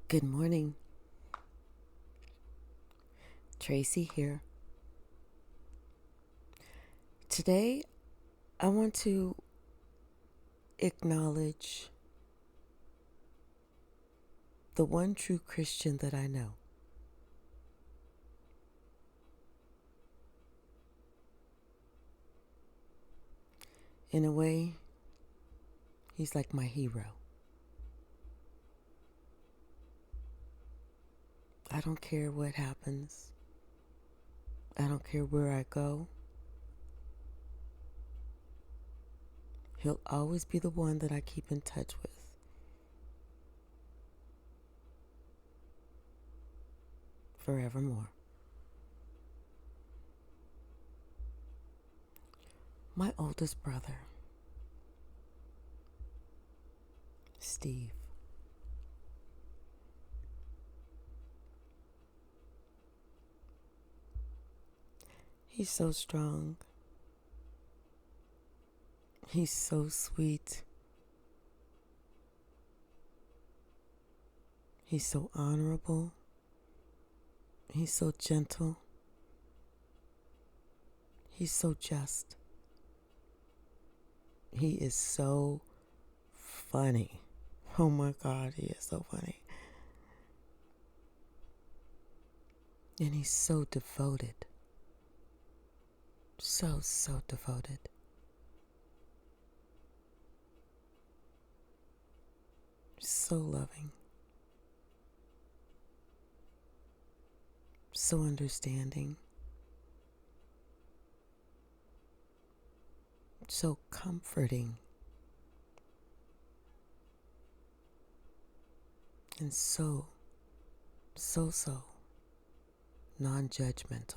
Good morning. Tracy here. Today, I want to acknowledge the one true Christian that I know. In a way, he's like my hero. I don't care what happens. I don't care where I go. He'll always be the one that I keep in touch with. Forevermore. My oldest brother, Steve. He's so strong. He's so sweet. He's so honorable. He's so gentle. He's so just. He is so funny. Oh my God, he is so funny. And he's so devoted. So devoted. So loving. So understanding. So comforting. And so non-judgmental.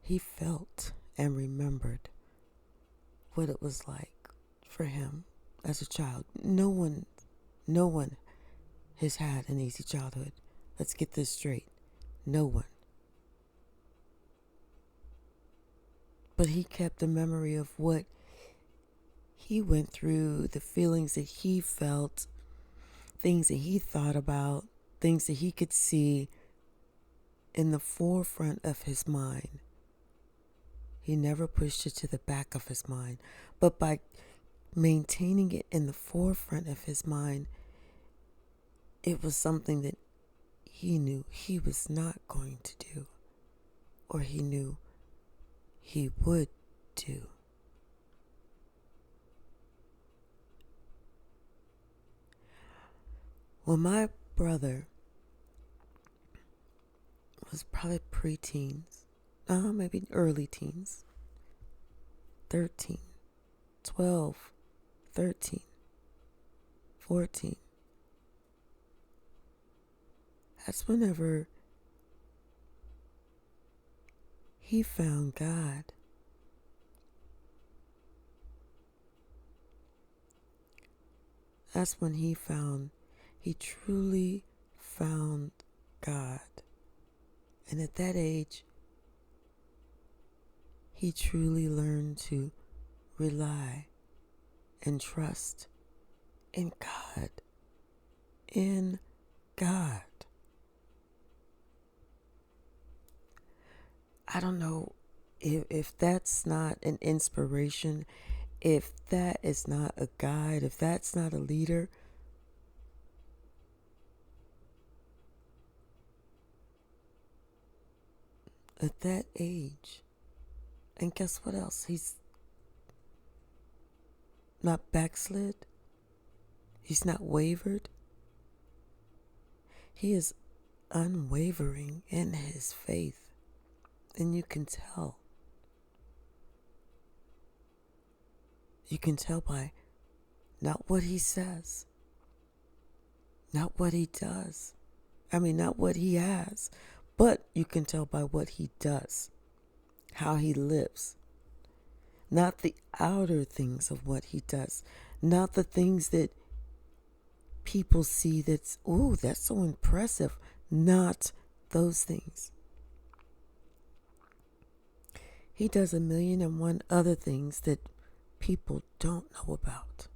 He felt and remembered what it was like for him as a child. No one has had an easy childhood. Let's get this straight. No one. But he kept the memory of what he went through, the feelings that he felt, things that he thought about, things that he could see in the forefront of his mind. He never pushed it to the back of his mind, but by maintaining it in the forefront of his mind, it was something that he knew he was not going to do, or he knew he would do. Well, my brother was probably preteens, maybe early teens, 13, 12, 13, 14. That's whenever he found God. That's when he truly found God. And at that age, he truly learned to rely and trust in God. In God. I don't know if that's not an inspiration, if that is not a guide, if that's not a leader. At that age. And guess what else? He's not backslid. He's not wavered. He is unwavering in his faith. And you can tell. You can tell by not what he says, not what he does. Not what he has, but you can tell by what he does, how he lives. Not the outer things of what he does, not the things that people see that's so impressive. Not those things. He does 1,000,001 other things that people don't know about.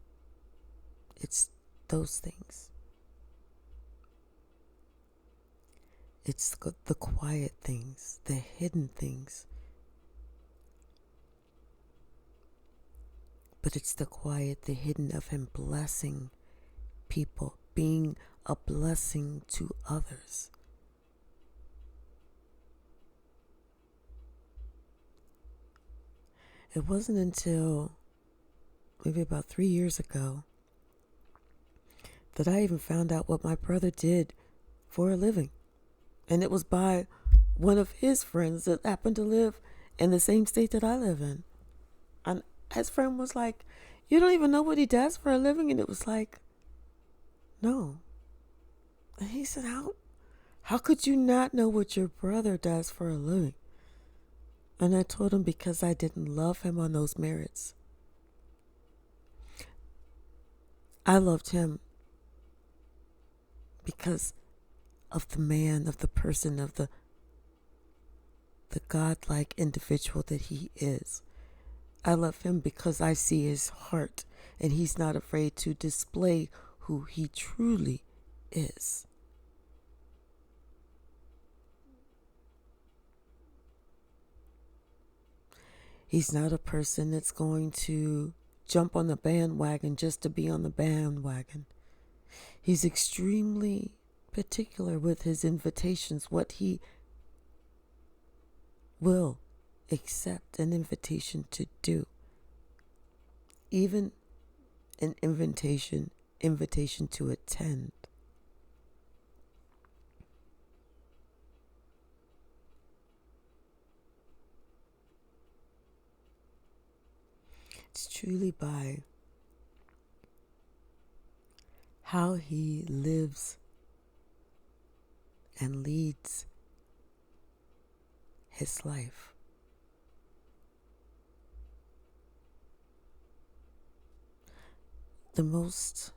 It's those things. It's the quiet things, the hidden things. But it's the quiet, the hidden of him blessing people, being a blessing to others. It wasn't until maybe about 3 years ago that I even found out what my brother did for a living. And it was by one of his friends that happened to live in the same state that I live in. And his friend was like, "You don't even know what he does for a living?" And it was like, "No." And he said, How could you not know what your brother does for a living?" And I told him because I didn't love him on those merits. I loved him because of the man, of the person, of the godlike individual that he is. I love him because I see his heart, and he's not afraid to display who he truly is. He's not a person that's going to jump on the bandwagon just to be on the bandwagon. He's extremely particular with his invitations, what he will accept an invitation to do. Even an invitation to attend. It's truly by how he lives and leads his life. The most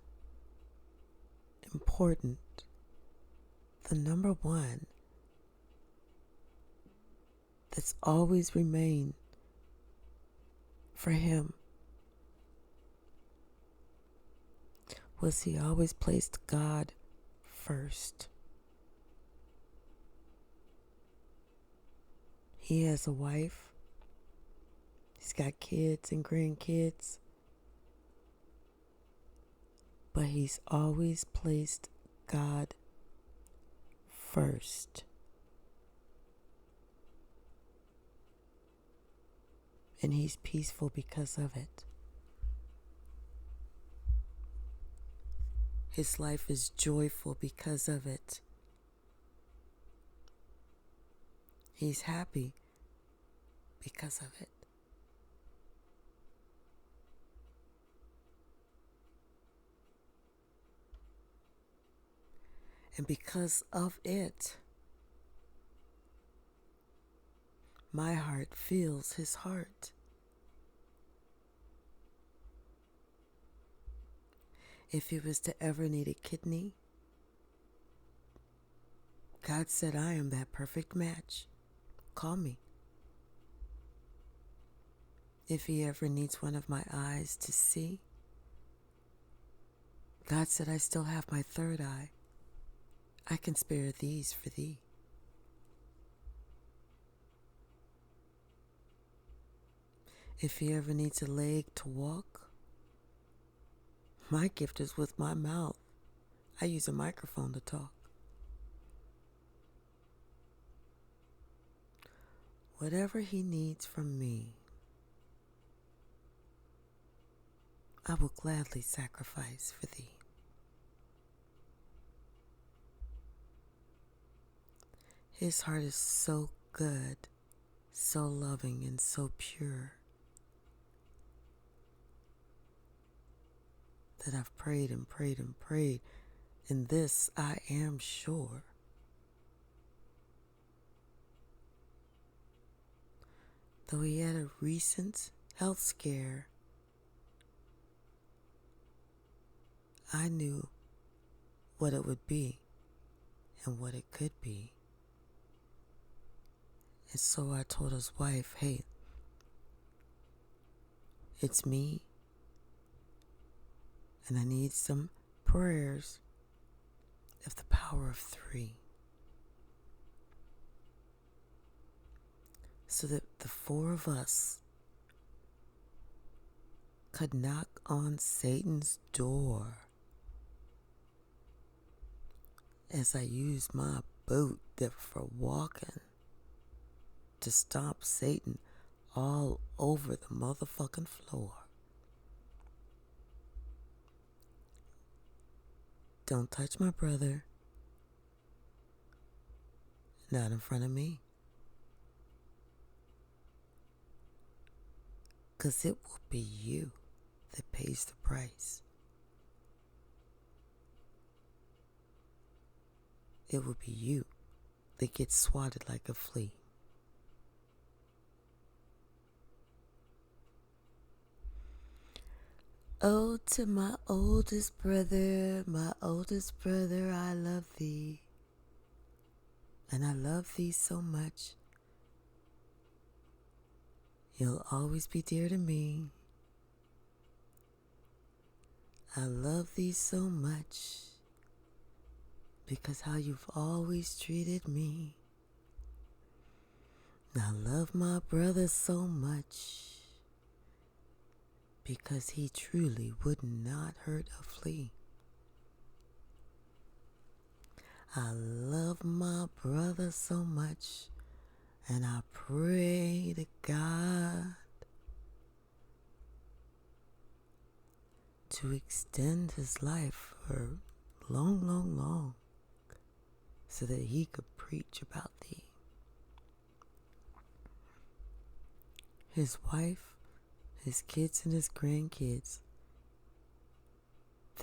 important, the number one that's always remained for him was he always placed God first. He has a wife. He's got kids and grandkids. But he's always placed God first. And he's peaceful because of it. His life is joyful because of it. He's happy because of it. And because of it, my heart feels his heart. If he was to ever need a kidney, God said, "I am that perfect match. Call me." If he ever needs one of my eyes to see, God said, "I still have my third eye. I can spare these for thee." If he ever needs a leg to walk, my gift is with my mouth. I use a microphone to talk. Whatever he needs from me, I will gladly sacrifice for thee. His heart is so good, so loving, and so pure that I've prayed and prayed and prayed, and this I am sure. Though he had a recent health scare, I knew what it would be and what it could be. And so I told his wife, "Hey, It's me, and I need some prayers of the power of 3 so that the 4 of us could knock on Satan's door as I use my boot for walking to stomp Satan all over the motherfucking floor. Don't touch my brother. Not in front of me. 'Cause it will be you that pays the price. It will be you that gets swatted like a flea. Oh, to my oldest brother, I love thee. And I love thee so much. You'll always be dear to me. I love thee so much because how you've always treated me. I love my brother so much because he truly would not hurt a flea. I love my brother so much, and I pray to God to extend his life for long, long, long, so that he could preach about thee. His wife, his kids, and his grandkids,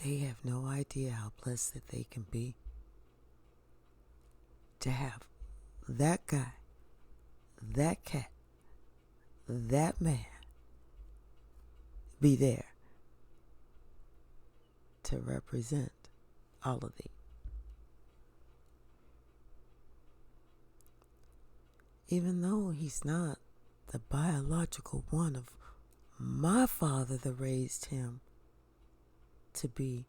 they have no idea how blessed that they can be to have that guy, that cat, that man be there to represent all of thee. Even though he's not the biological one of my father that raised him to be,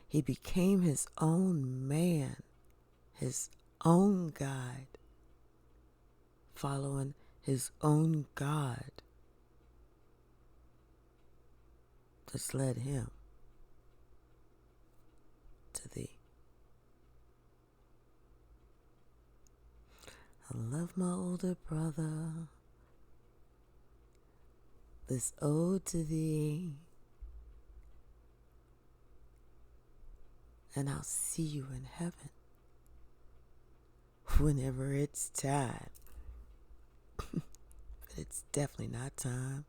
he became his own man, his own guide, following his own God that's led him to thee. I love my older brother. This ode to thee. And I'll see you in heaven whenever it's time. But it's definitely not time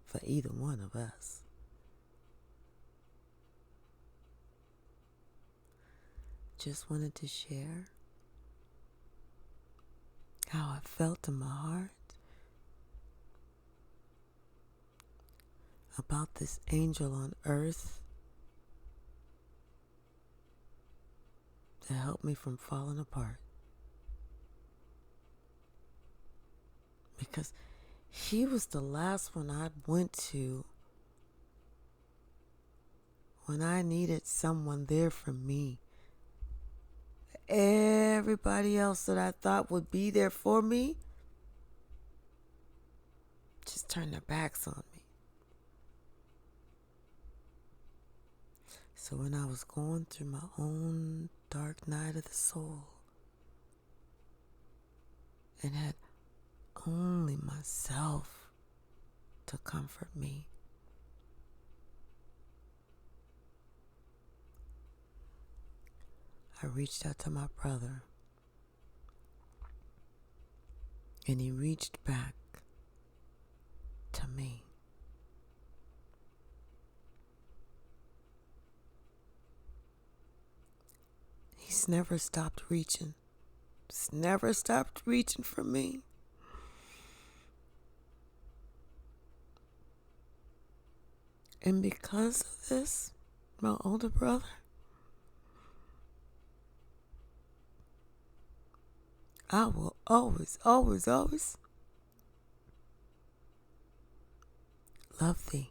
for either one of us. Just wanted to share how I felt in my heart about this angel on earth that helped me from falling apart. Because he was the last one I went to when I needed someone there for me. Everybody else that I thought would be there for me just turned their backs on me. So when I was going through my own dark night of the soul and had only myself to comfort me, I reached out to my brother, and he reached back to me. He's never stopped reaching. He's never stopped reaching for me. And because of this, my older brother, I will always, always, always love thee.